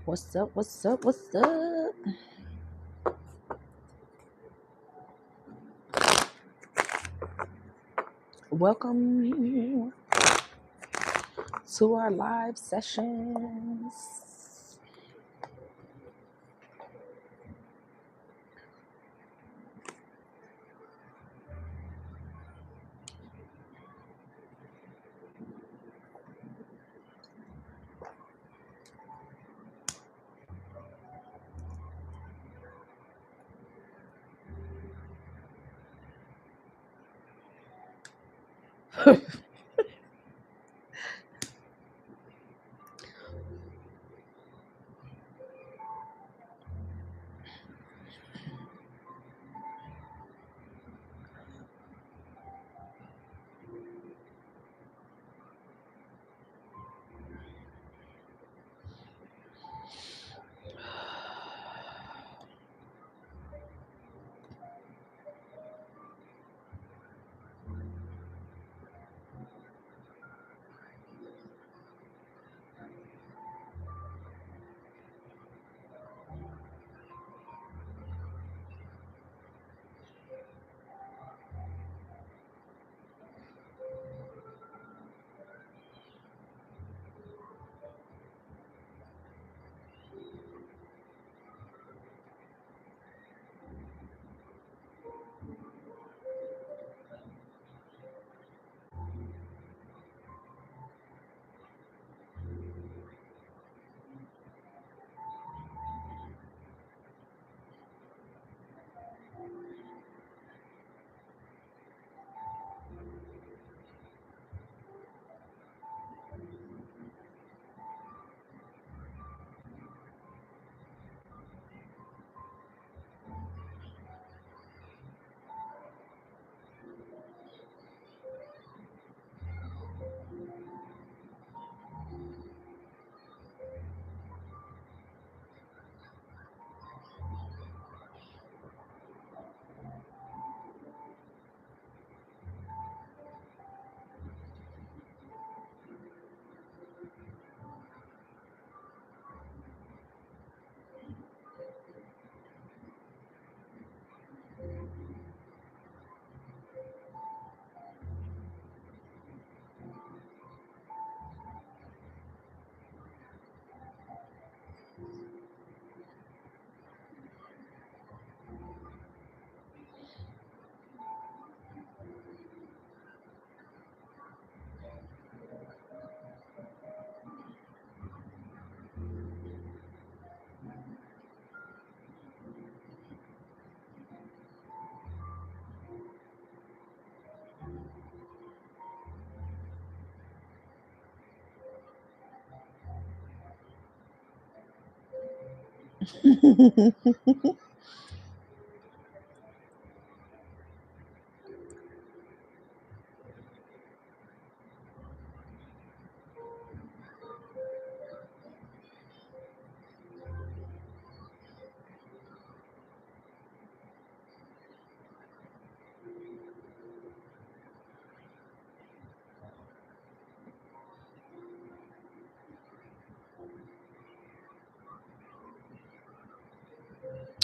What's up? What's up? What's up? Welcome to our live sessions.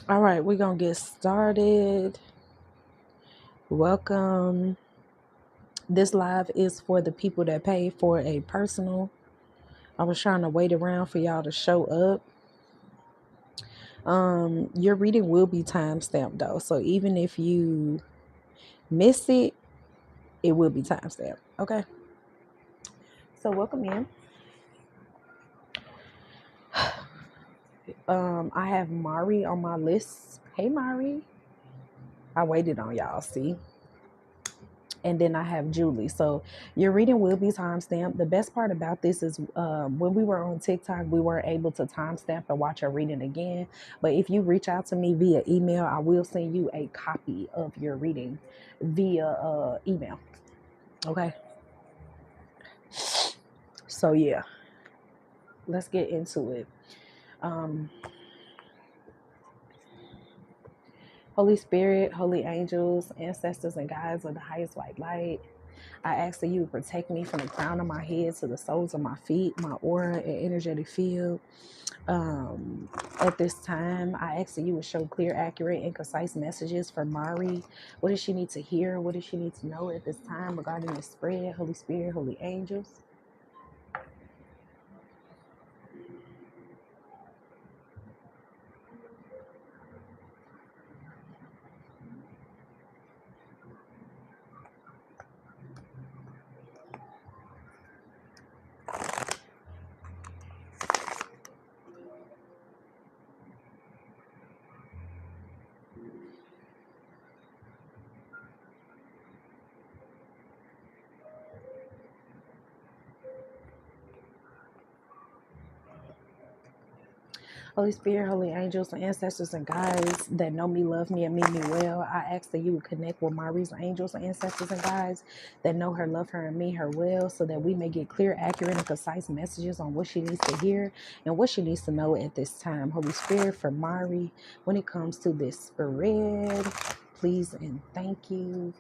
All right, we're going to get started. Welcome. This live is for the people that pay for a personal. I was trying to wait around for y'all to show up. Your reading will be timestamped though. So even if you miss it, it will be timestamped. Okay. So welcome in. I have Mari on my list. Hey Mari. I waited on y'all, see? And then I have Julie. So your reading will be timestamped. The best part about this is when we were on TikTok, we weren't able to timestamp and watch your reading again. But if you reach out to me via email, I will send you a copy of your reading via email. Okay. So yeah, let's get into it. Holy Spirit, holy angels, ancestors, and guides of the highest white light, I ask that you protect me from the crown of my head to the soles of my feet, my aura and energetic field. At this time, I ask that you would show clear, accurate, and concise messages for Mari. What does she need to hear? What does she need to know at this time regarding the spread? Holy Spirit, holy angels. Holy Spirit, holy angels, and ancestors and guides that know me, love me, and mean me well, I ask that you would connect with Mari's angels, ancestors, and guides that know her, love her, and mean her well, so that we may get clear, accurate, and concise messages on what she needs to hear and what she needs to know at this time. Holy Spirit, for Mari, when it comes to this spread, please and thank you.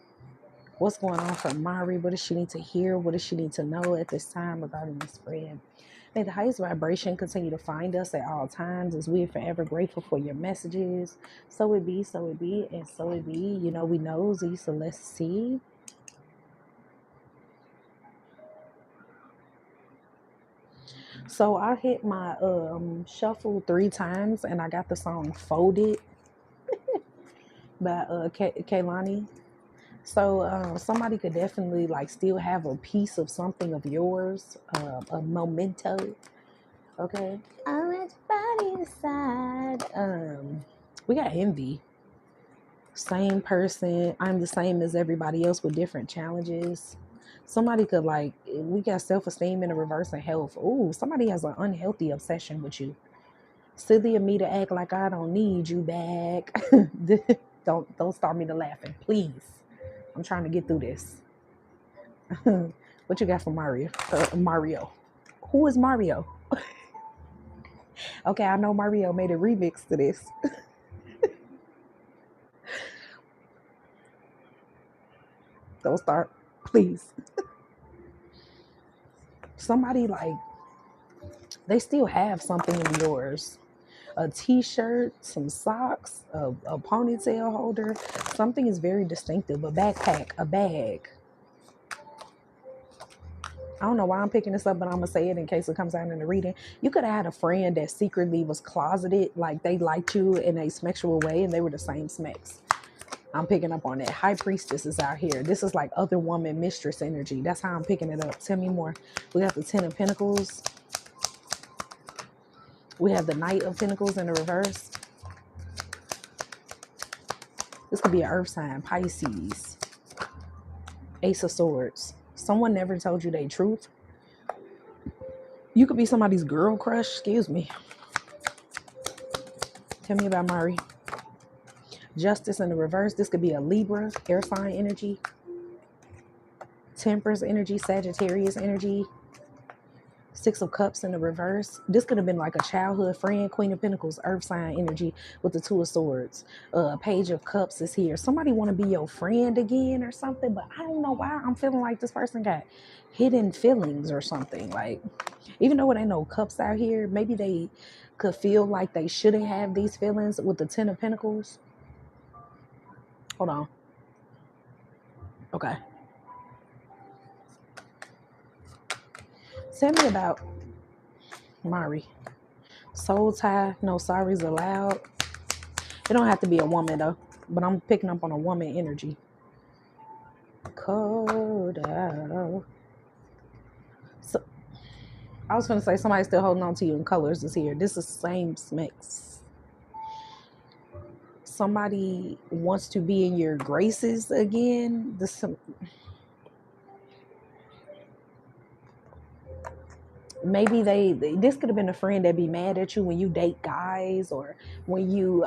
What's going on for Mari? What does she need to hear? What does she need to know at this time regarding the spread? May the highest vibration continue to find us at all times, as we are forever grateful for your messages. So it be, so it be, and so it be. You know we nosy, so let's see. So I hit my shuffle 3 times, and I got the song "Folded" by Kaylani. So somebody could definitely like still have a piece of something of yours, a memento. Okay. I want your body inside. We got envy. Same person. I'm the same as everybody else with different challenges. Somebody could like, we got self-esteem in the reverse and health. Ooh, somebody has an unhealthy obsession with you. Silly of me to act like I don't need you back. Don't start me to laughing, please. I'm trying to get through this. What you got for Mario? Mario. Who is Mario? Okay, I know Mario made a remix to this. Don't start, please. Somebody like, they still have something in yours. A t-shirt, some socks, a ponytail holder. Something is very distinctive. A backpack, a bag. I don't know why I'm picking this up, but I'm going to say it in case it comes out in the reading. You could have had a friend that secretly was closeted, like they liked you in a sexual way and they were the same sex. I'm picking up on that. High priestess is out here. This is like other woman mistress energy. That's how I'm picking it up. Tell me more. We got the 10 of Pentacles. We have the Knight of Pentacles in the reverse. This could be an earth sign, Pisces. Ace of Swords. Someone never told you their truth. You could be somebody's girl crush. Excuse me. Tell me about Mari. Justice in the reverse. This could be a Libra, air sign energy. Temperance energy, Sagittarius energy. 6 of Cups in the reverse. This could have been like a childhood friend. Queen of Pentacles, earth sign energy with the 2 of Swords. Page of Cups is here. Somebody want to be your friend again or something, but I don't know why I'm feeling like this person got hidden feelings or something. Like, even though it ain't no cups out here, maybe they could feel like they shouldn't have these feelings with the 10 of Pentacles. Hold on. Okay. Tell me about Mari. Soul tie, no sorries allowed. It don't have to be a woman though, but I'm picking up on a woman energy. Cold out. So I was gonna say somebody's still holding on to you in colors is here. This is the same mix. Somebody wants to be in your graces again. Maybe this could have been a friend that be mad at you when you date guys or when you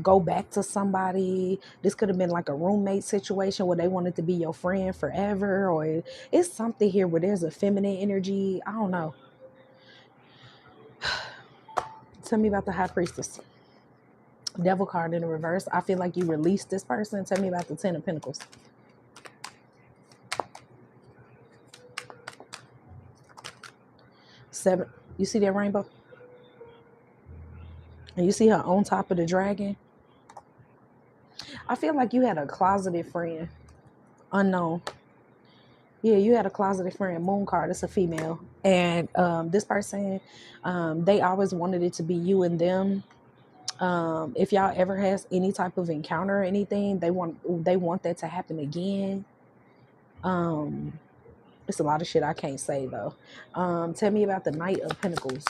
go back to somebody. This could have been like a roommate situation where they wanted to be your friend forever, or it's something here where there's a feminine energy. I don't know. Tell me about the High Priestess. Devil card in the reverse. I feel like you released this person. Tell me about the 10 of Pentacles. 7. You see that rainbow? And you see her on top of the dragon? I feel like you had a closeted friend. Unknown. Yeah, you had a closeted friend. Moon card. It's a female. And this person, they always wanted it to be you and them. If y'all ever has any type of encounter or anything, they want that to happen again. It's a lot of shit I can't say though. Tell me about the Knight of Pentacles.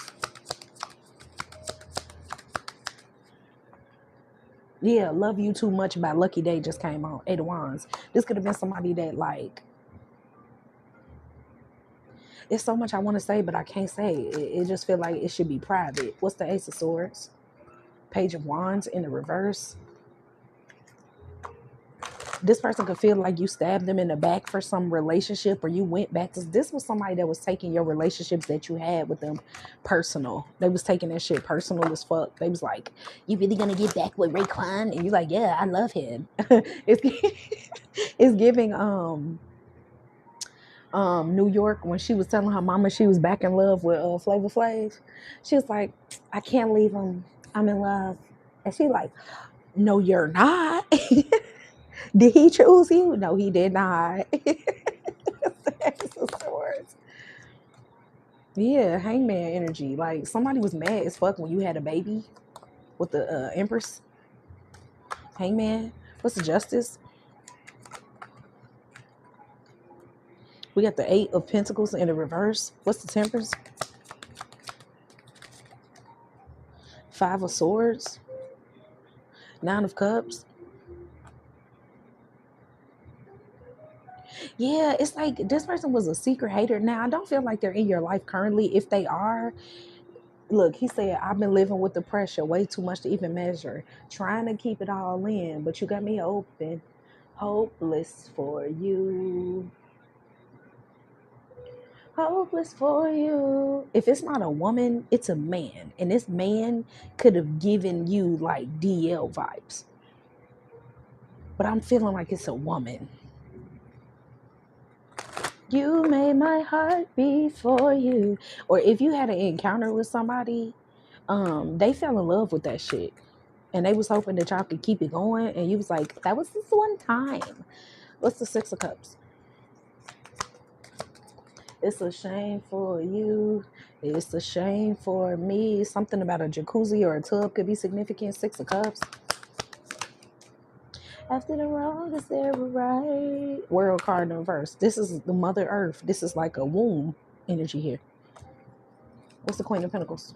Yeah, Love You Too Much by Lucky Day just came on. 8 of Wands. This could have been somebody that like, it's so much I want to say, but I can't say it. It just feel like it should be private. What's the Ace of Swords? Page of Wands in the reverse. This person could feel like you stabbed them in the back for some relationship, or you went back to, this was somebody that was taking your relationships that you had with them personal. They was taking that shit personal as fuck. They was like, you really gonna get back with Raekwon? And you're like, yeah, I love him. It's giving New York, when she was telling her mama she was back in love with Flavor Flav. She was like, I can't leave him, I'm in love. And she like, no, you're not. Did he choose you? No, he did not. Yeah, hangman energy. Like somebody was mad as fuck when you had a baby with the Empress. Hangman. What's the Justice? We got the 8 of Pentacles in the reverse. What's the Temperance? 5 of Swords. 9 of Cups. Yeah, it's like this person was a secret hater. Now, I don't feel like they're in your life currently. If they are, look, he said, I've been living with the pressure way too much to even measure. Trying to keep it all in, but you got me open. Hopeless for you. Hopeless for you. If it's not a woman, it's a man. And this man could have given you like DL vibes. But I'm feeling like it's a woman. You made my heart beat for you. Or if you had an encounter with somebody, they fell in love with that shit. And they was hoping that y'all could keep it going. And you was like, that was this one time. What's the 6 of Cups? It's a shame for you. It's a shame for me. Something about a jacuzzi or a tub could be significant. 6 of Cups. After the wrong is there a right? World card in reverse. This is the Mother Earth. This is like a womb energy here. What's the Queen of Pentacles?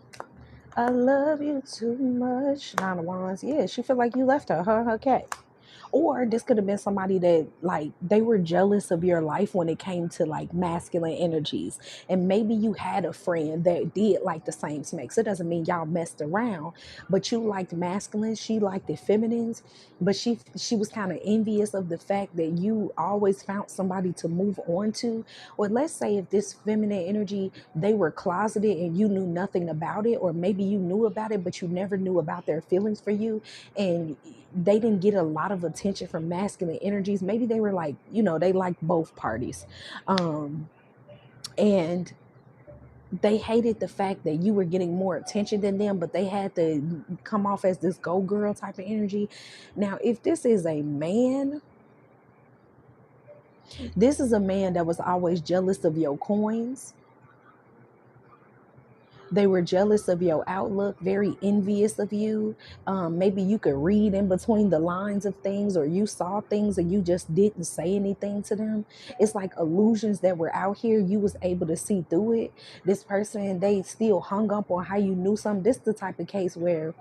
I love you too much. 9 of Wands. Yeah, she feel like you left her cat. Or this could have been somebody that like they were jealous of your life when it came to like masculine energies. And maybe you had a friend that did like the same smacks. It doesn't mean y'all messed around, but you liked masculine, she liked the feminines, but she was kind of envious of the fact that you always found somebody to move on to. Or let's say if this feminine energy, they were closeted and you knew nothing about it, or maybe you knew about it, but you never knew about their feelings for you, and they didn't get a lot of attention from masculine energies. Maybe they were like, you know, they liked both parties. And they hated the fact that you were getting more attention than them, but they had to come off as this go girl type of energy. Now, if this is a man, this is a man that was always jealous of your coins. They were jealous of your outlook, very envious of you. Maybe you could read in between the lines of things, or you saw things and you just didn't say anything to them. It's like illusions that were out here. You was able to see through it. This person, they still hung up on how you knew something. This is the type of case where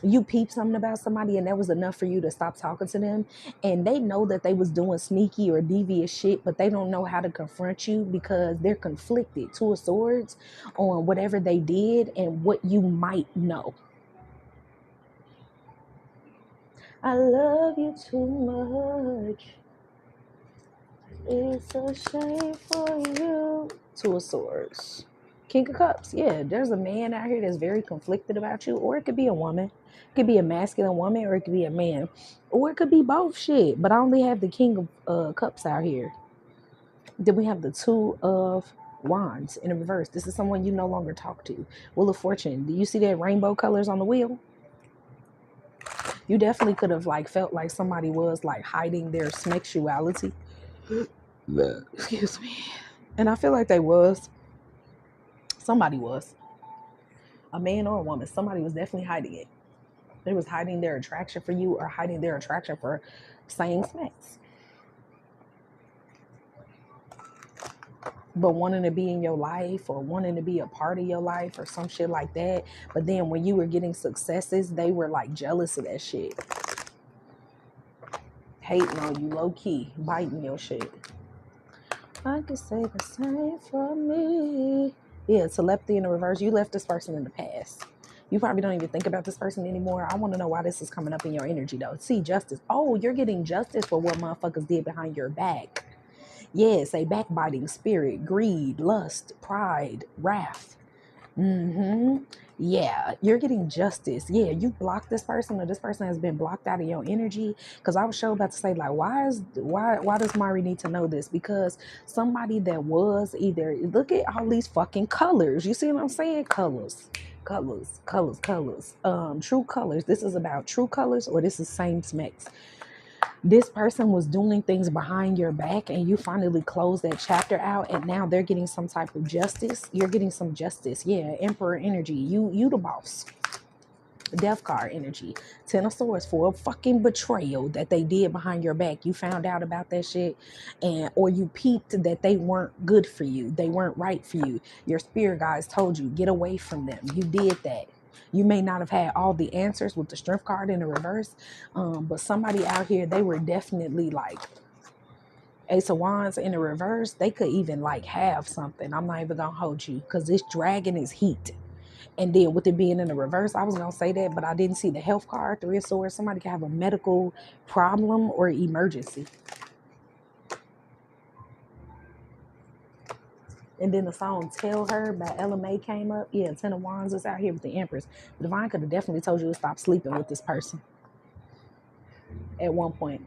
you peep something about somebody and that was enough for you to stop talking to them, and they know that they was doing sneaky or devious shit, but they don't know how to confront you because they're conflicted. 2 of Swords on whatever they did and what you might know. I love you too much. It's a shame for you. 2 of Swords. King of Cups. Yeah, there's a man out here that's very conflicted about you, or it could be a woman. It could be a masculine woman, or it could be a man, or it could be both. Shit, but I only have the King of Cups out here. Then we have the 2 of Wands in the reverse. This is someone you no longer talk to. Wheel of Fortune. Do you see that rainbow colors on the wheel? You definitely could have like felt like somebody was like hiding their sexuality. Excuse me. And I feel like they was. Somebody was. A man or a woman. Somebody was definitely hiding it. They was hiding their attraction for you or hiding their attraction for same sex. But wanting to be in your life or wanting to be a part of your life or some shit like that. But then when you were getting successes, they were like jealous of that shit. Hating on you, low key, biting your shit. I could say the same for me. Yeah, telepathy in the reverse. You left this person in the past. You probably don't even think about this person anymore. I want to know why this is coming up in your energy though. See, justice. Oh, you're getting justice for what motherfuckers did behind your back. Yes, a backbiting spirit, greed, lust, pride, wrath. Yeah, you're getting justice. Yeah, you blocked this person or this person has been blocked out of your energy. Because I was sure about to say, like, why does Mari need to know this? Because somebody that was either, look at all these fucking colors. You see what I'm saying? Colors. True colors. This is about true colors or this is same sex. This person was doing things behind your back and you finally closed that chapter out and now they're getting some type of justice. You're getting some justice. Yeah, Emperor energy. You the boss. Death card energy. 10 of Swords for a fucking betrayal that they did behind your back. You found out about that shit or you peeped that they weren't good for you. They weren't right for you. Your spirit guides told you, get away from them. You did that. You may not have had all the answers with the Strength card in the reverse, but somebody out here, they were definitely like Ace of Wands in the reverse. They could even like have something. I'm not even gonna hold you because this dragon is heat. And then with it being in the reverse, I was gonna say that, but I didn't see the health card. 3 of Swords. Somebody could have a medical problem or emergency. And then the song Tell Her by Ella May came up. Yeah, 10 of Wands is out here with the Empress. The Divine could have definitely told you to stop sleeping with this person at one point.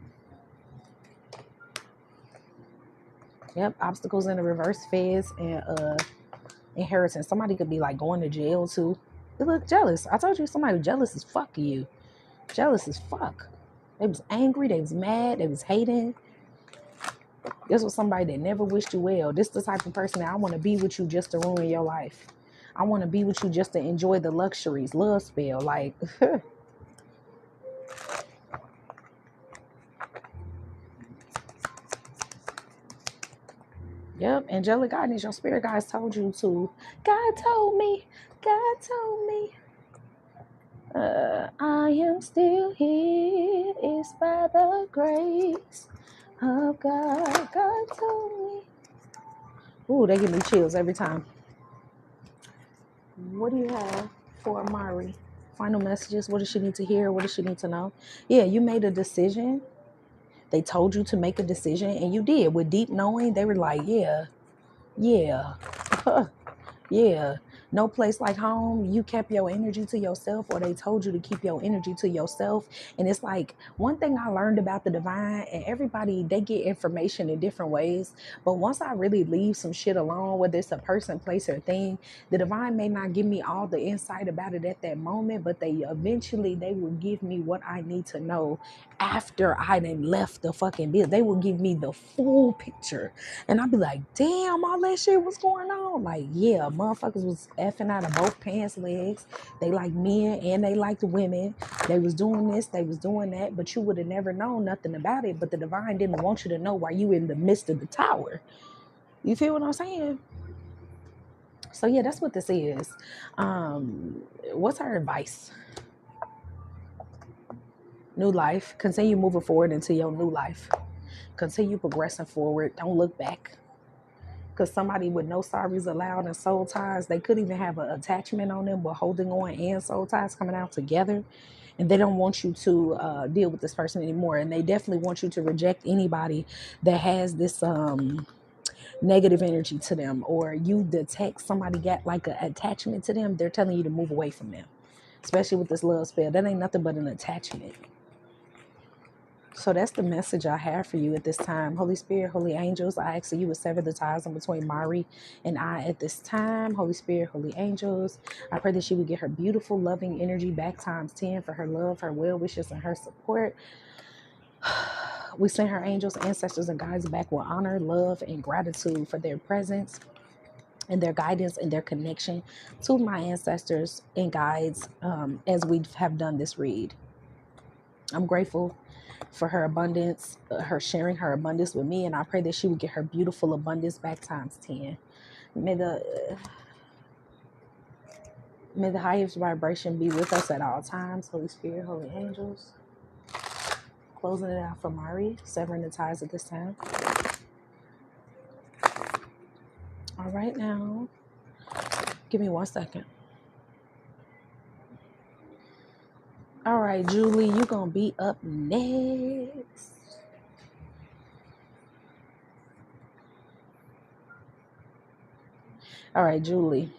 Yep, obstacles in the reverse, feds and inheritance. Somebody could be like going to jail too. They look jealous. I told you somebody jealous as fuck of you. Jealous as fuck. They was angry, they was mad, they was hating. This was somebody that never wished you well. This is the type of person that I want to be with you just to ruin your life. I want to be with you just to enjoy the luxuries. Love spell. Like, yep. Angelic guidance. Your spirit guides told you to. God told me. I am still here. It's by the grace of God. God told me. Ooh, they give me chills every time. What do you have for Mari? Final messages. What does she need to hear? What does she need to know? Yeah, you made a decision. They told you to make a decision, and you did. With deep knowing, they were like, yeah. Yeah, no place like home. You kept your energy to yourself, or they told you to keep your energy to yourself. And it's like one thing I learned about the divine, and everybody, they get information in different ways. But once I really leave some shit alone, whether it's a person, place, or thing, the divine may not give me all the insight about it at that moment, but they will give me what I need to know after I done left the fucking bill. They will give me the full picture. And I'd be like, damn, all that shit was going on. Like, yeah, motherfuckers was effing out of both pants legs. They like men and they liked women. They was doing this, they was doing that, but you would have never known nothing about it. But the divine didn't want you to know while you in the midst of the tower. You feel what I'm saying? So yeah, that's what this is. What's her advice? New life. Continue moving forward into your new life. Continue progressing forward. Don't look back. Because somebody with no sorries allowed and soul ties, they could even have an attachment on them, but holding on and soul ties coming out together. And they don't want you to deal with this person anymore. And they definitely want you to reject anybody that has this negative energy to them, or you detect somebody got like an attachment to them. They're telling you to move away from them, especially with this love spell. That ain't nothing but an attachment. So that's the message I have for you at this time. Holy Spirit, holy angels, I ask that you would sever the ties in between Mari and I at this time. Holy Spirit, holy angels, I pray that she would get her beautiful, loving energy back times 10 for her love, her well wishes, and her support. We send her angels, ancestors, and guides back with honor, love, and gratitude for their presence and their guidance and their connection to my ancestors and guides as we have done this read. I'm grateful for her abundance, her sharing her abundance with me, and I pray that she would get her beautiful abundance back times 10. May the highest vibration be with us at all times. Holy Spirit, holy angels. Closing it out for Mari, severing the ties at this time. All right, now, give me 1 second. All right, Julie, you're going to be up next. All right, Julie,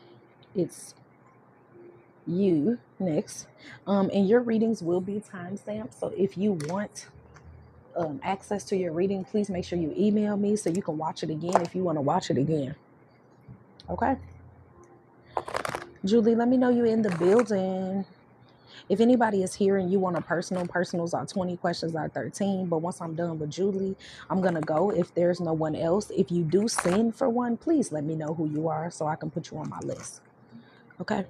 it's you next. And your readings will be timestamped. So if you want access to your reading, please make sure you email me so you can watch it again if you want to watch it again. Okay? Julie, let me know you're in the building. If anybody is here and you want a personals are 20, questions are 13. But once I'm done with Julie, I'm going to go. If there's no one else, if you do send for one, please let me know who you are so I can put you on my list. Okay?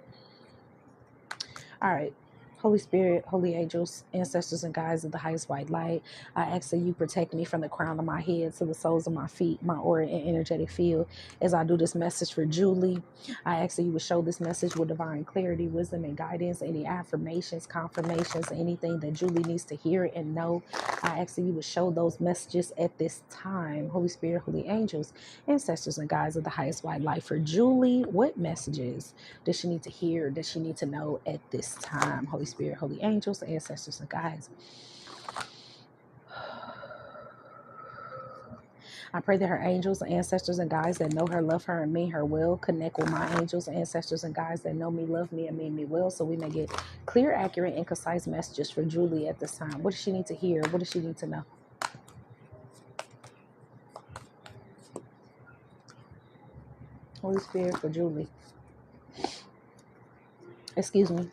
All right. Holy Spirit, holy angels, ancestors, and guides of the highest white light, I ask that you protect me from the crown of my head to the soles of my feet, my aura and energetic field. As I do this message for Julie, I ask that you would show this message with divine clarity, wisdom, and guidance. Any affirmations, confirmations, anything that Julie needs to hear and know, I ask that you would show those messages at this time. Holy Spirit, holy angels, ancestors, and guides of the highest white light, for Julie, what messages does she need to hear? Does she need to know at this time? Holy Spirit, holy angels, ancestors, and guides. I pray that her angels, ancestors, and guides that know her, love her, and mean her will connect with my angels, ancestors, and guides that know me, love me, and mean me well, so we may get clear, accurate, and concise messages for Julie at this time. What does she need to hear? What does she need to know? Holy Spirit for Julie. Excuse me.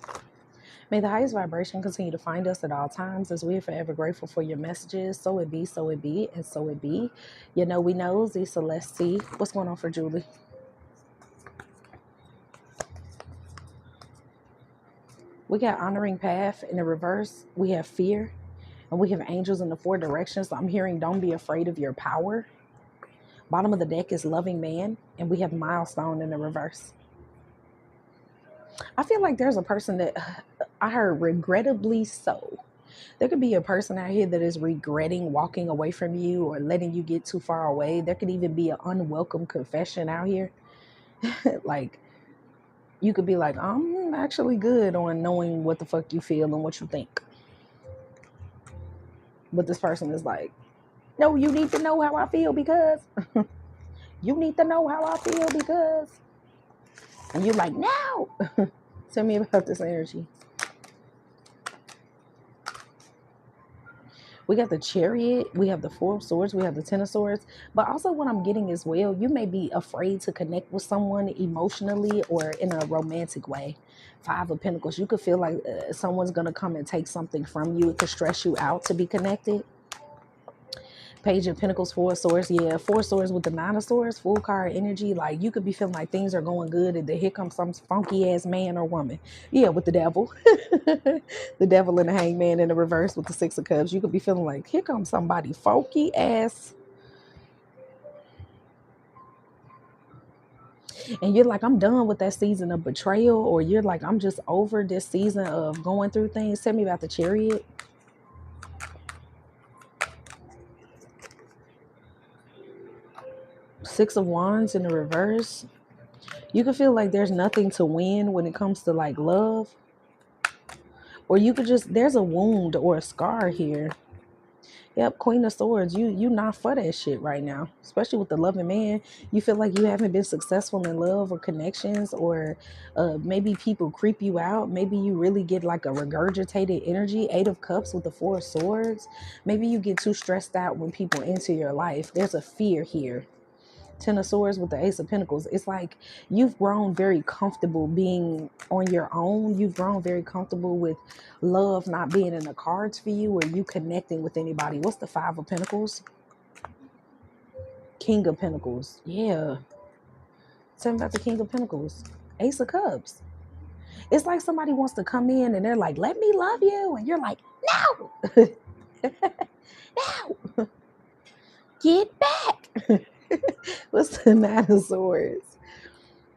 May the highest vibration continue to find us at all times, as we are forever grateful for your messages. So it be, and so it be. You know we know, Z Celeste. What's going on for Julie? We got honoring path in the reverse. We have fear, and we have angels in the 4 directions. So I'm hearing don't be afraid of your power. Bottom of the deck is loving man, and we have milestone in the reverse. I feel like there's a person that I heard regrettably so. There could be a person out here that is regretting walking away from you or letting you get too far away. There could even be an unwelcome confession out here. Like, you could be like, I'm actually good on knowing what the fuck you feel and what you think. But this person is like, no, you need to know how I feel because you need to know how I feel because. And you're like, no. Tell me about this energy. We got the Chariot, we have the 4 of Swords, we have the 10 of Swords. But also what I'm getting as well, you may be afraid to connect with someone emotionally or in a romantic way. 5 of Pentacles, you could feel like someone's going to come and take something from you. It could stress you out to be connected. Page of Pentacles, 4 of Swords. Yeah, 4 of Swords with the 9 of Swords, full card energy. Like, you could be feeling like things are going good and then here comes some funky ass man or woman. Yeah, with the devil. The devil and the hangman in the reverse with the 6 of Cups. You could be feeling like, here comes somebody funky ass. And you're like, I'm done with that season of betrayal. Or you're like, I'm just over this season of going through things. Tell me about the Chariot. Six of Wands in the reverse. You can feel like there's nothing to win when it comes to like love. Or you could just, there's a wound or a scar here. Yep, Queen of Swords. You not for that shit right now, especially with the loving man. You feel like you haven't been successful in love or connections, or maybe people creep you out. Maybe you really get like a regurgitated energy. 8 of Cups with the 4 of Swords. Maybe you get too stressed out when people enter your life. There's a fear here. 10 of Swords with the Ace of Pentacles. It's like you've grown very comfortable being on your own. You've grown very comfortable with love not being in the cards for you, or you connecting with anybody. What's the 5 of Pentacles? King of Pentacles. Yeah. Tell me about the King of Pentacles. Ace of Cups. It's like somebody wants to come in and they're like, let me love you. And you're like, no. No. Get back. What's the 9 of Swords?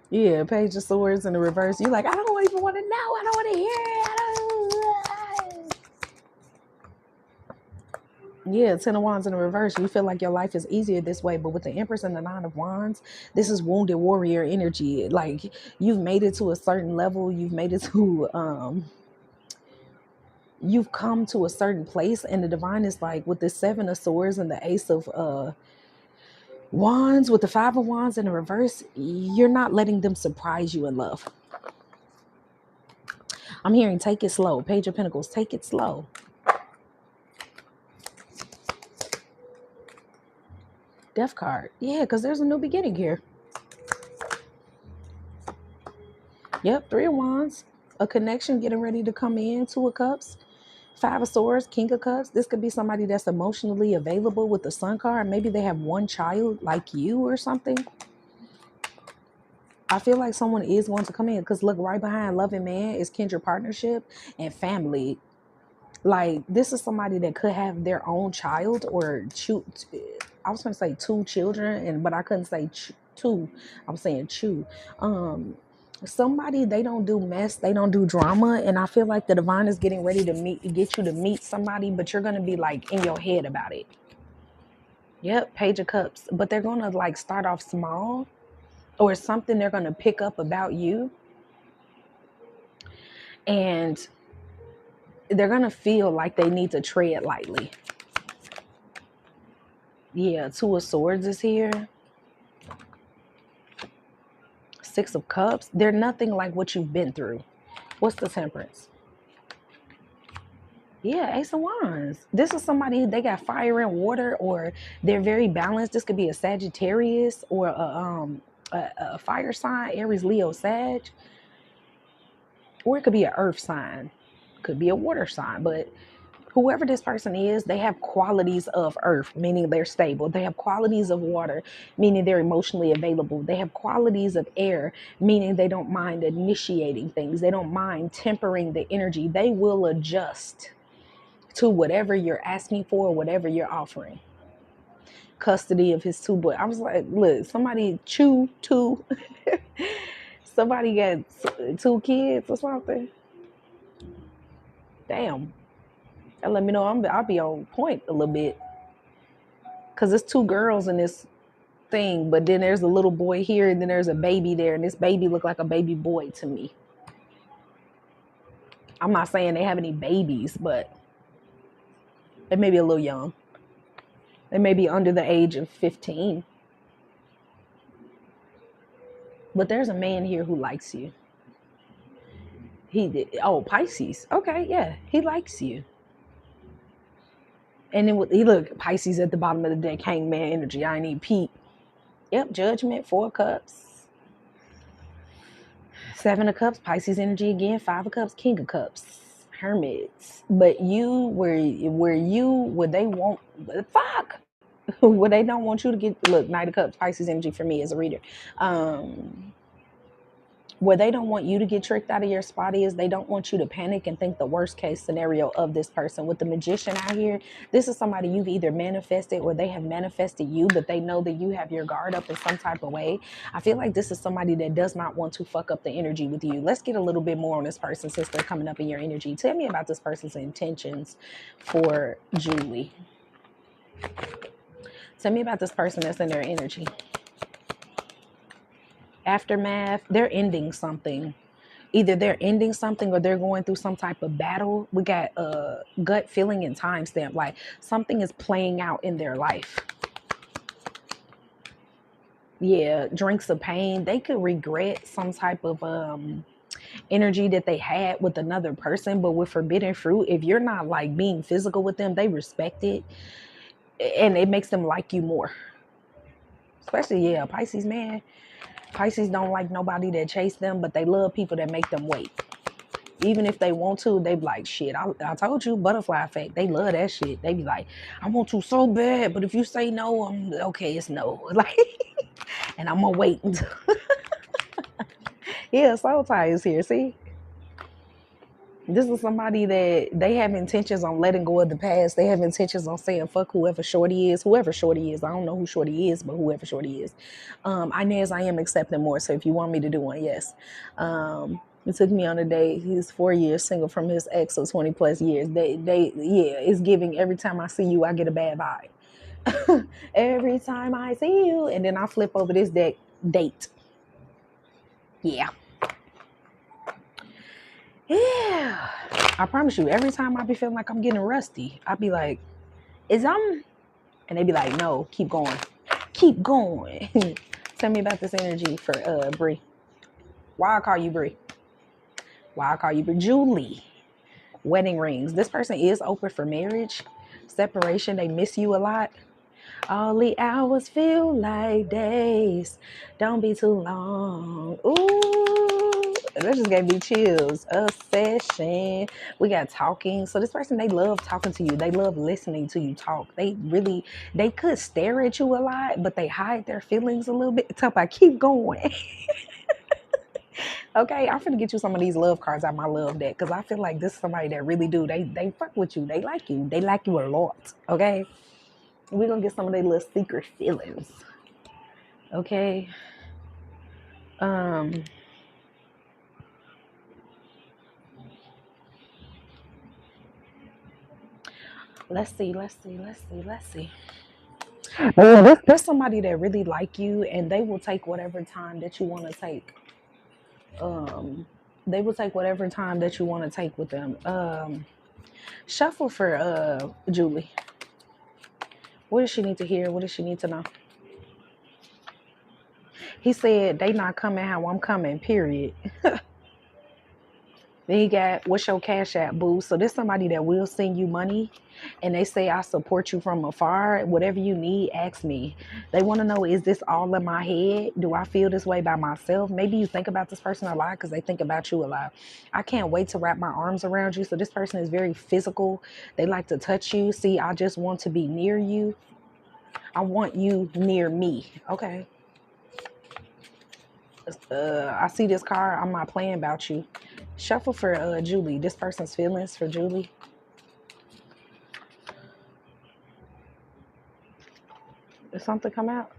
Yeah, Page of Swords in the reverse. You're like, I don't even want to know. I don't want to hear it. Yeah, 10 of Wands in the reverse. You feel like your life is easier this way. But with the Empress and the 9 of Wands, this is wounded warrior energy. Like, you've made it to a certain level. You've made it to, you've come to a certain place. And the divine is like, with the 7 of Swords and the Ace of Wands, with the 5 of Wands in the reverse, you're not letting them surprise you in love. I'm hearing take it slow. Page of Pentacles, take it slow. Death card. Yeah, because there's a new beginning here. Yep, 3 of Wands. A connection getting ready to come in. 2 of Cups. 5 of Swords, King of Cups. This could be somebody that's emotionally available with the Sun card. Maybe they have one child like you or something. I feel like someone is going to come in, because look, right behind loving man is kindred partnership and family. Like, this is somebody that could have their own child, or I was going to say 2 children, but I couldn't say two. I'm saying two. Somebody, they don't do mess, they don't do drama, and I feel like the divine is getting ready to get you to meet somebody, but you're going to be like in your head about it. Yep, Page of Cups. But they're going to like start off small, or something they're going to pick up about you, and they're going to feel like they need to tread lightly. Yeah, 2 of Swords is here. 6 of Cups. They're nothing like what you've been through. What's the Temperance? Yeah, Ace of Wands. This is somebody, they got fire and water, or they're very balanced. This could be a Sagittarius, or a fire sign, Aries, Leo, Sag. Or it could be an earth sign. Could be a water sign. But whoever this person is, they have qualities of earth, meaning they're stable. They have qualities of water, meaning they're emotionally available. They have qualities of air, meaning they don't mind initiating things. They don't mind tempering the energy. They will adjust to whatever you're asking for, whatever you're offering. Custody of his 2 boys. I was like, look, somebody chew 2. Somebody got 2 kids or something. Damn. And let me know I'll be on point a little bit. Because there's 2 girls in this thing, but then there's a little boy here, and then there's a baby there, and this baby looked like a baby boy to me. I'm not saying they have any babies, but they may be a little young. They may be under the age of 15. But there's a man here who likes you. Pisces. Okay, yeah, he likes you. And then he look, Pisces at the bottom of the deck, hangman energy. I ain't even peep. Yep, Judgment, 4 of Cups. 7 of Cups, Pisces energy again. 5 of Cups, King of Cups, Hermits. But where they won't, fuck, where they don't want you to get, look, Knight of Cups, Pisces energy for me as a reader. Where they don't want you to get tricked out of your spot is they don't want you to panic and think the worst case scenario of this person. With the Magician out here, this is somebody you've either manifested, or they have manifested you, but they know that you have your guard up in some type of way. I feel like this is somebody that does not want to fuck up the energy with you. Let's get a little bit more on this person since they're coming up in your energy. Tell me about this person's intentions for Julie. Tell me about this person that's in their energy. Aftermath, they're ending something. Either they're ending something or they're going through some type of battle. We got gut feeling and timestamp, like something is playing out in their life. Yeah, drinks of pain. They could regret some type of energy that they had with another person. But with forbidden fruit, if you're not like being physical with them, they respect it, and it makes them like you more. Especially, yeah, Pisces, man. Pisces don't like nobody that chase them, but they love people that make them wait. Even if they want to, they be like, shit, I told you, butterfly effect. They love that shit. They be like, I want to so bad, but if you say no, I'm okay, it's no. Like, and I'm gonna wait until yeah, soul tie is here. See? This is somebody that they have intentions on letting go of the past. They have intentions on saying fuck whoever Shorty is. Whoever Shorty is. I don't know who Shorty is, but whoever Shorty is. Inez, I am accepting more. So if you want me to do one, yes. It took me on a date. He's 4 years single from his ex of 20 plus years. Yeah, it's giving. Every time I see you, I get a bad vibe. Every time I see you. And then I flip over this deck, date. Yeah. Yeah. I promise you, every time I be feeling like I'm getting rusty, I be like, is I'm? And they be like, no, keep going. Keep going. Tell me about this energy for Bree. Why I call you Bree? Why I call you Bree? Julie. Wedding rings. This person is open for marriage. Separation. They miss you a lot. All the hours feel like days. Don't be too long. Ooh, that just gave me chills. A session. We got talking. So this person, they love talking to you. They love listening to you talk. They could stare at you a lot, but they hide their feelings a little bit. Tell me, keep going. Okay, I'm finna get you some of these love cards out my love deck because I feel like this is somebody that really do. They fuck with you. They like you. They like you a lot. Okay. We're gonna get some of their little secret feelings. Okay. Let's see. There's somebody that really like you, and they will take whatever time that you want to take. They will take whatever time that you want to take with them. Shuffle for Julie. What does she need to hear? What does she need to know? He said they not coming how I'm coming, period. Then he got, what's your cash app, boo? So there's somebody that will send you money, and they say, I support you from afar. Whatever you need, ask me. They want to know, is this all in my head? Do I feel this way by myself? Maybe you think about this person a lot because they think about you a lot. I can't wait to wrap my arms around you. So this person is very physical. They like to touch you. See, I just want to be near you. I want you near me. Okay. I see this card. I'm not playing about you. Shuffle for Julie. This person's feelings for Julie. Did something come out?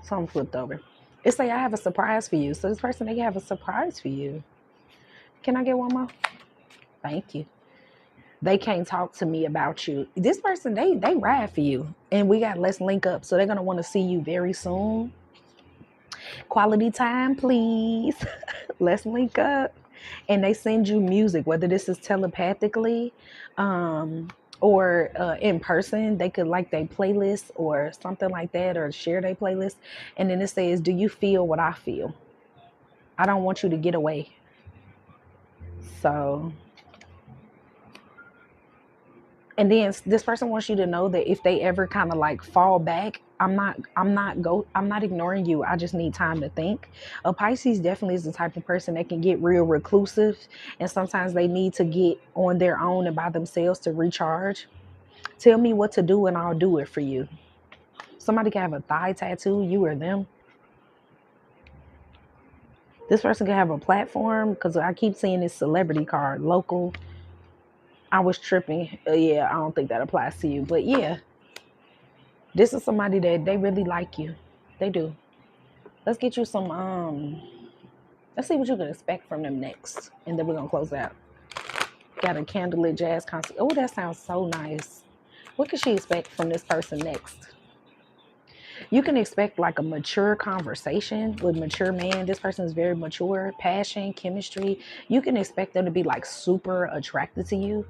Something flipped over. It say I have a surprise for you. So this person, they have a surprise for you. Can I get one more? Thank you. They can't talk to me about you. This person, they ride for you. And we got let's link up. So they're gonna want to see you very soon. Quality time, please. Let's link up. And they send you music, whether this is telepathically or in person. They could like their playlist or something like that, or share their playlist. And then it says, do you feel what I feel? I don't want you to get away. So, and then this person wants you to know that if they ever kind of like fall back, I'm not ignoring you. I just need time to think. A Pisces definitely is the type of person that can get real reclusive, and sometimes they need to get on their own and by themselves to recharge. Tell me what to do and I'll do it for you. Somebody can have a thigh tattoo, you or them. This person can have a platform because I keep seeing this celebrity card, local. I was tripping. Yeah, I don't think that applies to you, but yeah. This is somebody that they really like you. They do. Let's get you some, let's see what you can expect from them next. And then we're going to close out. Got a candlelit jazz concert. Oh, that sounds so nice. What can she expect from this person next? You can expect like a mature conversation with mature man. This person is very mature, passion, chemistry. You can expect them to be like super attracted to you,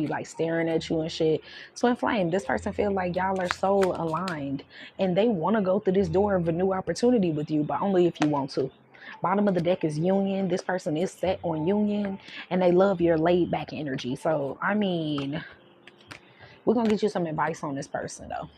like staring at you and shit. Twin flame, this person feels like y'all are soul aligned and they want to go through this door of a new opportunity with you, but only if you want to. Bottom of the deck is union. This person is set on union and they love your laid back energy. So, I mean, we're going to get you some advice on this person though.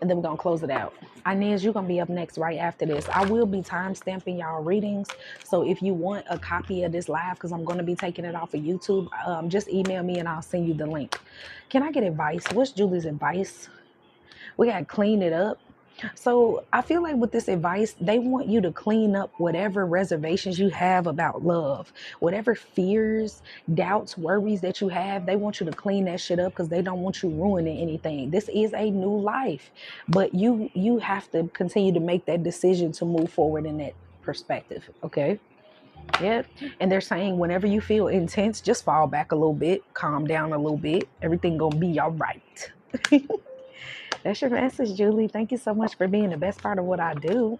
And then we're going to close it out. Inez, you're going to be up next right after this. I will be time stamping y'all readings. So if you want a copy of this live, because I'm going to be taking it off of YouTube, just email me and I'll send you the link. Can I get advice? What's Julie's advice? We got to clean it up. So I feel like with this advice, they want you to clean up whatever reservations you have about love, whatever fears, doubts, worries that you have. They want you to clean that shit up because they don't want you ruining anything. This is a new life, but you have to continue to make that decision to move forward in that perspective. Okay. Yep. And they're saying whenever you feel intense, just fall back a little bit, calm down a little bit. Everything gonna be all right. That's your message, Julie. Thank you so much for being the best part of what I do.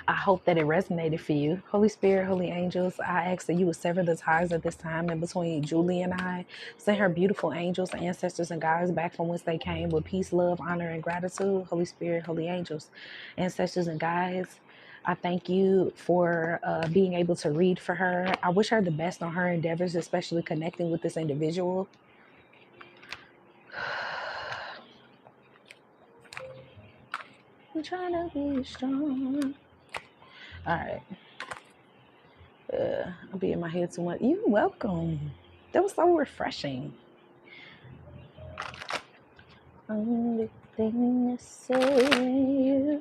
I hope that it resonated for you. Holy Spirit, holy angels, I ask that you would sever the ties at this time in between Julie and I. Send her beautiful angels, ancestors, and guides back from whence they came with peace, love, honor, and gratitude. Holy Spirit, holy angels, ancestors, and guides, I thank you for being able to read for her. I wish her the best on her endeavors, especially connecting with this individual. I'm trying to be strong. All right. I'll be in my head too much. You're welcome. That was so refreshing. Only thing to say.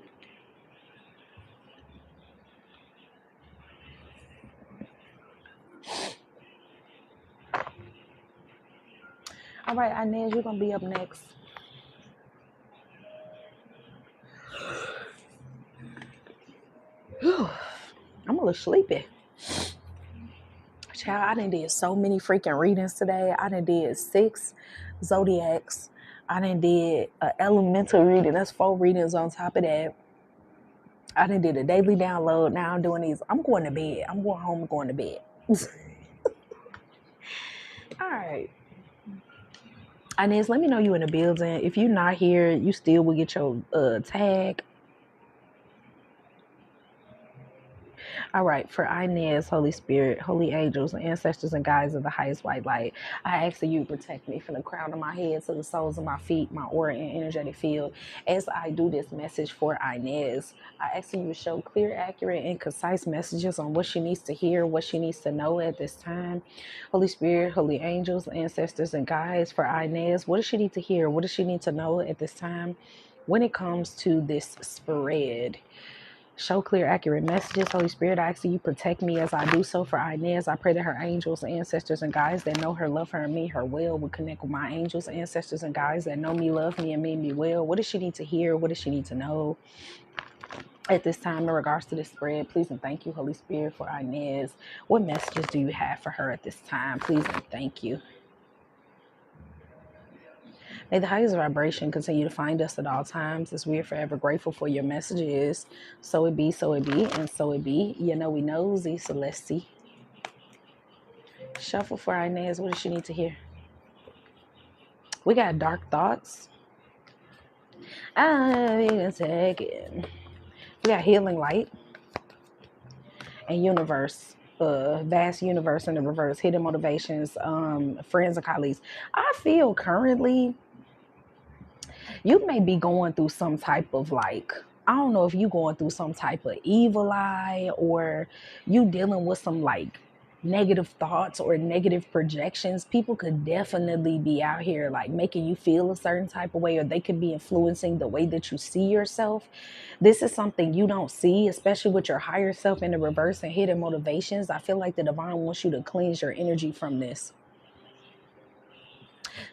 All right, Inez, you're going to be up next. I'm a little sleepy. Child, I done did so many freaking readings today. I done did 6 zodiacs. I done did an elemental reading. That's 4 readings on top of that. I done did a daily download. Now I'm doing these. I'm going to bed. I'm going home and going to bed. All right. Inez, let me know you in the building. If you're not here, you still will get your tag. All right, for Inez, Holy Spirit, holy angels, ancestors, and guides of the highest white light, I ask that you protect me from the crown of my head to the soles of my feet, my aura and energetic field. As I do this message for Inez, I ask that you show clear, accurate, and concise messages on what she needs to hear, what she needs to know at this time. Holy Spirit, holy angels, ancestors, and guides, for Inez, what does she need to hear? What does she need to know at this time when it comes to this spread? Show clear, accurate messages. Holy Spirit, I ask that you protect me as I do so for Inez. I pray that her angels, ancestors, and guides that know her, love her, and mean her well will connect with my angels, ancestors, and guides that know me, love me, and mean me well. What does she need to hear? What does she need to know at this time in regards to this spread? Please and thank you, Holy Spirit, for Inez. What messages do you have for her at this time? Please and thank you. May the highest vibration continue to find us at all times as we are forever grateful for your messages. So it be, and so it be. You know we know, Z Celeste. Shuffle for Inez. What does she need to hear? We got dark thoughts. We got healing light. And universe. Vast universe in the reverse. Hidden motivations. Friends and colleagues. I feel currently you may be going through some type of I don't know if you going through some type of evil eye or you dealing with some negative thoughts or negative projections. People could definitely be out here making you feel a certain type of way, or they could be influencing the way that you see yourself. This is something you don't see, especially with your higher self in the reverse and hidden motivations. I feel like the divine wants you to cleanse your energy from this.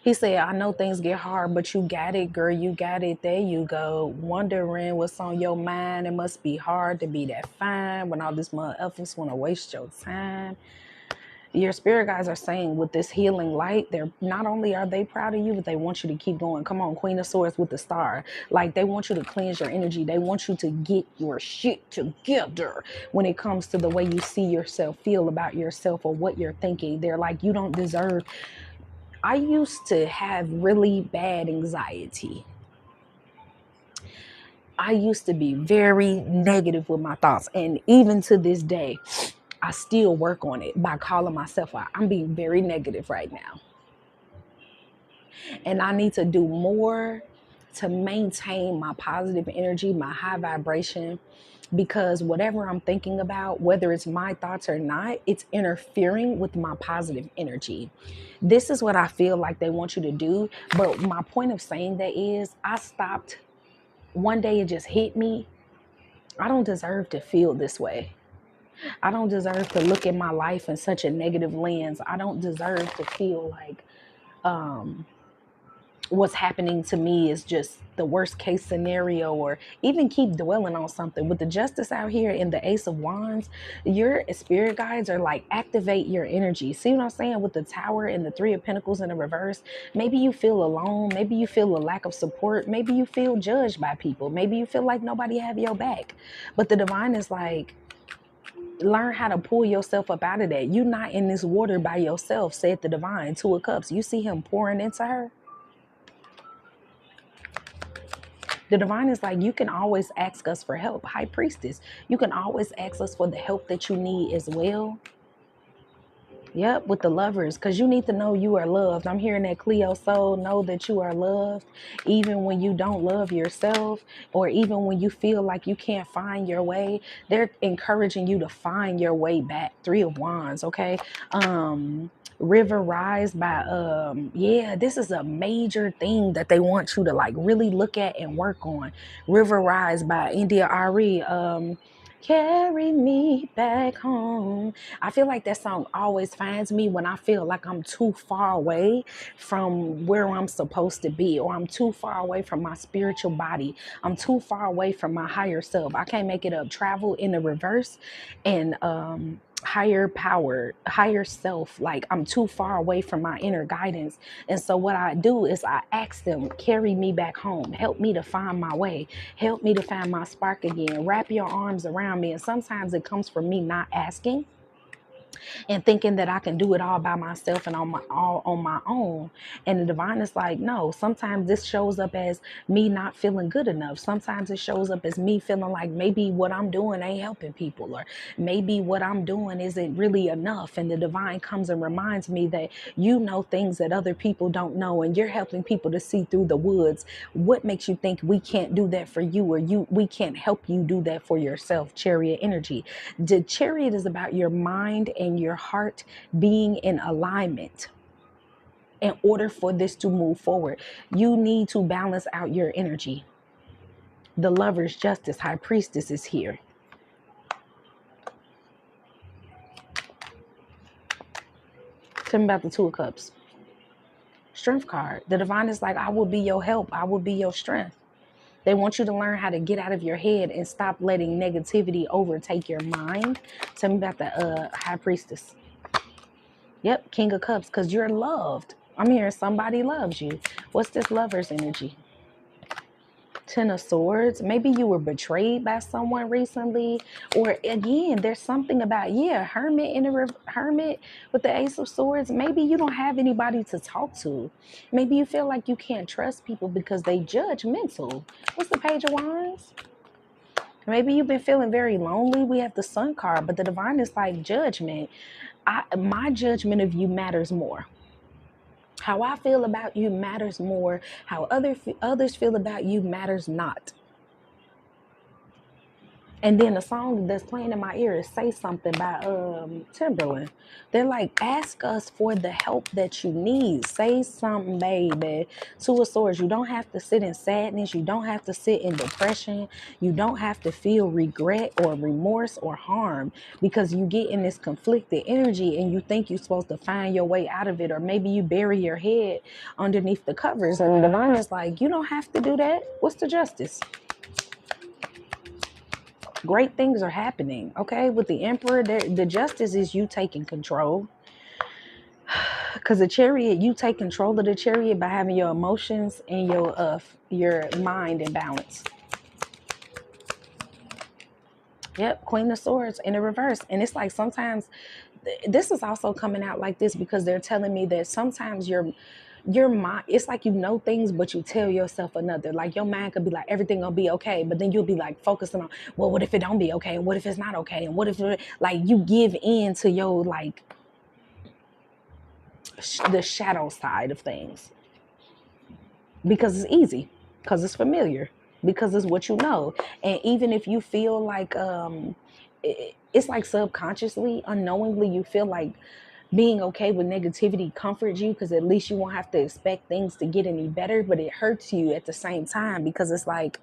He said, I know things get hard, but you got it, girl. You got it. There you go. Wondering what's on your mind. It must be hard to be that fine when all these motherfuckers want to waste your time. Your spirit guides are saying with this healing light, they're not only are they proud of you, but they want you to keep going. Come on, Queen of Swords with the star. Like, they want you to cleanse your energy. They want you to get your shit together when it comes to the way you see yourself, feel about yourself, or what you're thinking. They're like, you don't deserve. I used to have really bad anxiety. I used to be very negative with my thoughts. And even to this day, I still work on it by calling myself out. I'm being very negative right now. And I need to do more to maintain my positive energy, my high vibration, because whatever I'm thinking about, whether it's my thoughts or not, it's interfering with my positive energy. This is what I feel like they want you to do. But my point of saying that is, I stopped. One day it just hit me. I don't deserve to feel this way. I don't deserve to look at my life in such a negative lens. I don't deserve to feel like what's happening to me is just the worst case scenario, or even keep dwelling on something. With the Justice out here in the Ace of Wands, your spirit guides are like, activate your energy. See what I'm saying? With the Tower and the Three of Pentacles in the reverse, maybe you feel alone. Maybe you feel a lack of support. Maybe you feel judged by people. Maybe you feel like nobody have your back. But the Divine is like, learn how to pull yourself up out of that. You're not in this water by yourself, said the Divine. Two of Cups. You see him pouring into her. The Divine is like, you can always ask us for help. High Priestess, you can always ask us for the help that you need as well. Yep, with the Lovers, because you need to know you are loved. I'm hearing that Cleo soul, know that you are loved, even when you don't love yourself, or even when you feel like you can't find your way. They're encouraging you to find your way back. Three of Wands, okay? River Rise by yeah, this is a major thing that they want you to like really look at and work on. River Rise by India Ari. Carry me back home. I feel like that song always finds me when I feel like I'm too far away from where I'm supposed to be, or I'm too far away from my spiritual body. I'm too far away from my higher self. I can't make it up. Travel in the reverse, and higher power, higher self. Like, I'm too far away from my inner guidance. And so what I do is I ask them, carry me back home. Help me to find my way. Help me to find my spark again. Wrap your arms around me. And sometimes it comes from me not asking and thinking that I can do it all by myself and all on my own. And the Divine is like, no, sometimes this shows up as me not feeling good enough. Sometimes it shows up as me feeling like maybe what I'm doing ain't helping people, or maybe what I'm doing isn't really enough. And the Divine comes and reminds me that you know things that other people don't know, and you're helping people to see through the woods. What makes you think we can't do that for you, or we can't help you do that for yourself? Chariot energy. The Chariot is about your mind and your heart being in alignment. In order for this to move forward, you need to balance out your energy. The Lover's Justice, High Priestess, is here. Tell me about the Two of Cups. Strength card. The Divine is like, I will be your help. I will be your strength. They want you to learn how to get out of your head and stop letting negativity overtake your mind. Tell me about the High Priestess. Yep, King of Cups, because you're loved. I'm hearing somebody loves you. What's this Lover's energy? Ten of Swords. Maybe you were betrayed by someone recently, or again, there's something about, yeah, Hermit in the Hermit with the Ace of Swords. Maybe you don't have anybody to talk to. Maybe you feel like you can't trust people because they judgmental. What's the Page of Wands? Maybe you've been feeling very lonely. We have the Sun card, but the Divine is like judgment. My judgment of you matters more. How I feel about you matters more. How others feel about you matters not. And then the song that's playing in my ear is Say Something by Timberland. They're like, ask us for the help that you need. Say something, baby. Two of Swords. You don't have to sit in sadness. You don't have to sit in depression. You don't have to feel regret or remorse or harm, because you get in this conflicted energy and you think you're supposed to find your way out of it. Or maybe you bury your head underneath the covers. And the Divine is like, you don't have to do that. What's the Justice? Great things are happening, okay? With the Emperor, the Justice is you taking control. Because the chariot, you take control of the chariot by having your emotions and your mind in balance. Yep, Queen of Swords in the reverse. And it's like sometimes this is also coming out like this because they're telling me that sometimes your mind, it's like you know things, but you tell yourself another. Like your mind could be like, everything gonna be okay, but then you'll be like focusing on, well, what if it don't be okay? And what if it's not okay? And what if like you give in to your like the shadow side of things because it's easy, because it's familiar, because it's what you know. And even if you feel like it's like subconsciously, unknowingly, you feel like being okay with negativity comforts you because at least you won't have to expect things to get any better, but it hurts you at the same time because it's like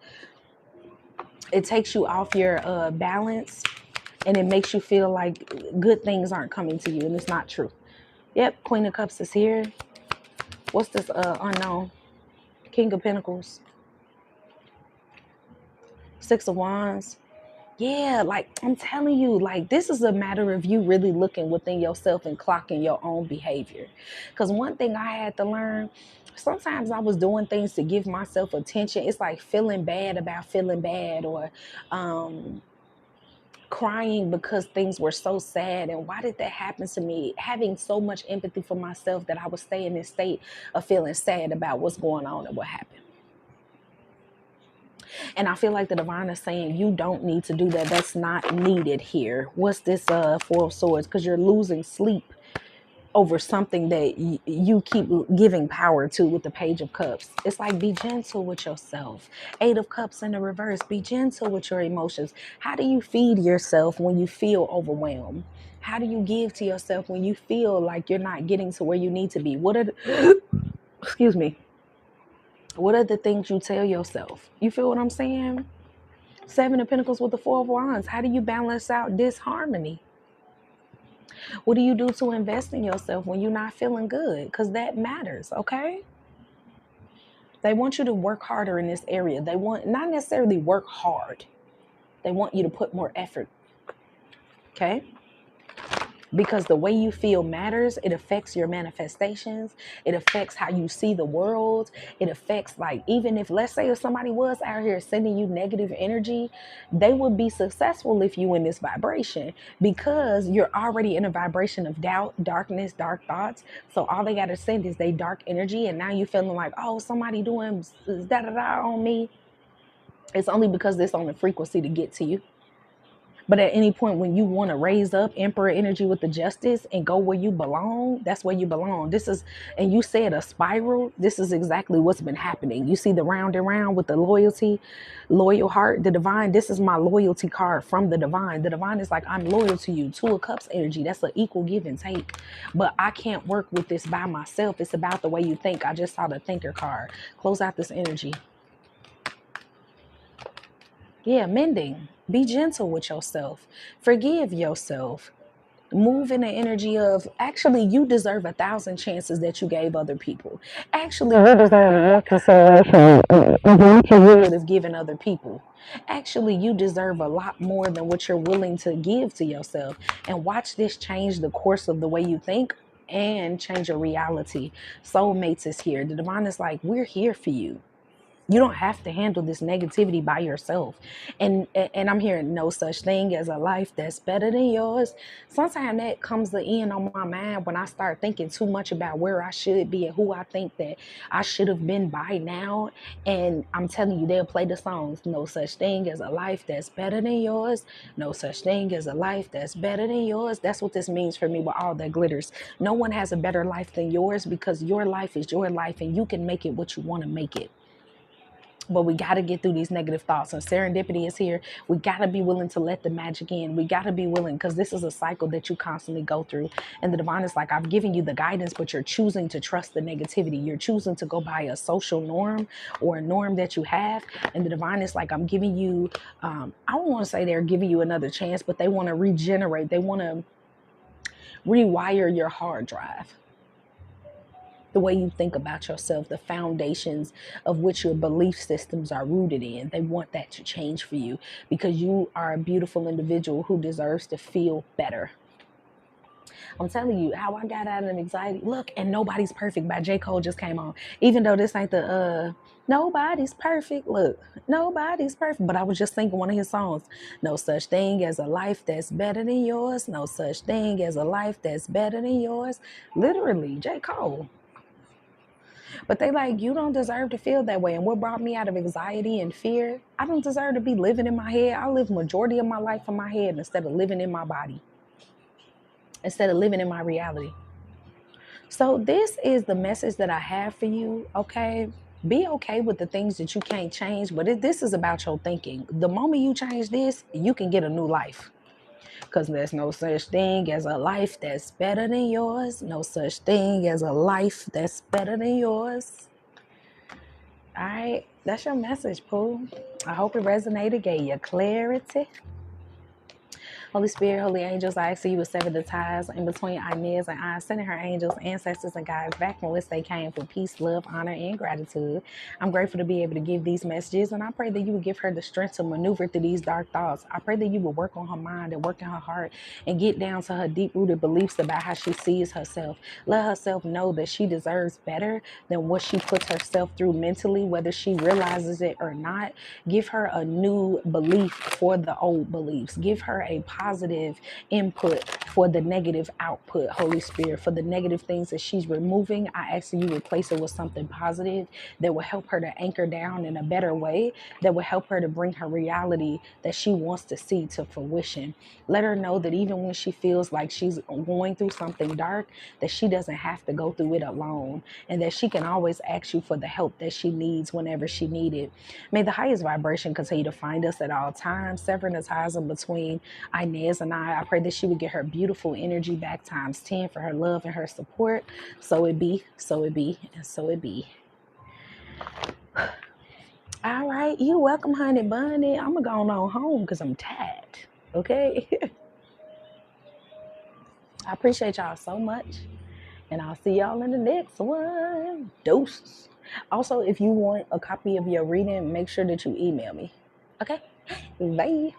it takes you off your balance and it makes you feel like good things aren't coming to you, and it's not true. Yep, Queen of Cups is here. What's this unknown? King of Pentacles, Six of Wands. Yeah, like I'm telling you, like this is a matter of you really looking within yourself and clocking your own behavior. Because one thing I had to learn, sometimes I was doing things to give myself attention. It's like feeling bad about feeling bad, or crying because things were so sad. And why did that happen to me? Having so much empathy for myself that I would stay in this state of feeling sad about what's going on and what happened. And I feel like the divine is saying you don't need to do that. That's not needed here. What's this Four of Swords? Because you're losing sleep over something that you keep giving power to with the Page of Cups. It's like, be gentle with yourself. Eight of Cups in the reverse. Be gentle with your emotions. How do you feed yourself when you feel overwhelmed? How do you give to yourself when you feel like you're not getting to where you need to be? What are excuse me. What are the things you tell yourself? You feel what I'm saying? Seven of Pentacles with the Four of Wands. How do you balance out disharmony? What do you do to invest in yourself when you're not feeling good? Because that matters, okay? They want you to work harder in this area. They want, not necessarily work hard. They want you to put more effort, okay? Because the way you feel matters. It affects your manifestations. It affects how you see the world. It affects, like, even if, let's say if somebody was out here sending you negative energy, they would be successful if you in this vibration, because you're already in a vibration of doubt, darkness, dark thoughts. So all they got to send is they dark energy, and now you feeling like, oh, somebody doing da-da-da on me. It's only because it's on the frequency to get to you. But at any point when you want to raise up Emperor energy with the Justice and go where you belong, that's where you belong. This is, and you said a spiral, this is exactly what's been happening. You see the round and round with the loyalty, loyal heart, the divine. This is my loyalty card from the divine. The divine is like, I'm loyal to you. Two of Cups energy. That's an equal give and take. But I can't work with this by myself. It's about the way you think. I just saw the Thinker card. Close out this energy. Yeah, mending. Be gentle with yourself. Forgive yourself. Move in the energy of, actually, you deserve 1,000 chances that you gave other people. Actually, you deserve more consideration than you would have given other people. Actually, you deserve a lot more than what you're willing to give to yourself. And watch this change the course of the way you think and change your reality. Soulmates is here. The divine is like, we're here for you. You don't have to handle this negativity by yourself. And I'm hearing no such thing as a life that's better than yours. Sometimes that comes the end on my mind when I start thinking too much about where I should be and who I think that I should have been by now. And I'm telling you, they'll play the songs. No such thing as a life that's better than yours. No such thing as a life that's better than yours. That's what this means for me with all that glitters. No one has a better life than yours, because your life is your life and you can make it what you want to make it. But we got to get through these negative thoughts. And serendipity is here. We got to be willing to let the magic in. We got to be willing, because this is a cycle that you constantly go through. And the divine is like, I've given you the guidance, but you're choosing to trust the negativity. You're choosing to go by a social norm or a norm that you have. And the divine is like, I'm giving you, I don't want to say they're giving you another chance, but they want to regenerate. They want to rewire your hard drive. The way you think about yourself, the foundations of which your belief systems are rooted in. They want that to change for you, because you are a beautiful individual who deserves to feel better. I'm telling you how I got out of anxiety. Look, and Nobody's Perfect by J. Cole just came on. Even though this ain't the Nobody's Perfect. Look, nobody's perfect. But I was just thinking one of his songs. No such thing as a life that's better than yours. No such thing as a life that's better than yours. Literally, J. Cole. But they like, you don't deserve to feel that way. And what brought me out of anxiety and fear, I don't deserve to be living in my head. I live majority of my life in my head instead of living in my body, instead of living in my reality. So this is the message that I have for you, okay? Be okay with the things that you can't change, but this is about your thinking. The moment you change this, you can get a new life. Because there's no such thing as a life that's better than yours. No such thing as a life that's better than yours. All right, that's your message, Pooh. I hope it resonated, gave you clarity. Holy Spirit, holy angels, I ask that you would sever the ties in between Inez and I, sending her angels, ancestors, and guides back from whence they came for peace, love, honor, and gratitude. I'm grateful to be able to give these messages, and I pray that you would give her the strength to maneuver through these dark thoughts. I pray that you would work on her mind and work in her heart and get down to her deep-rooted beliefs about how she sees herself. Let herself know that she deserves better than what she puts herself through mentally, whether she realizes it or not. Give her a new belief for the old beliefs. Give her a positive input for the negative output, Holy Spirit. For the negative things that she's removing, I ask that you replace it with something positive that will help her to anchor down in a better way, that will help her to bring her reality that she wants to see to fruition. Let her know that even when she feels like she's going through something dark, that she doesn't have to go through it alone, and that she can always ask you for the help that she needs whenever she needs it. May the highest vibration continue to find us at all times, severing the ties in between Inez and I. I pray that she would get her beautiful energy back times 10 for her love and her support. So it be, so it be, and so it be. All right, you're welcome, honey bunny. I'm going to go on home because I'm tired, okay? I appreciate y'all so much, and I'll see y'all in the next one. Deuces. Also, if you want a copy of your reading, make sure that you email me. Okay? Bye.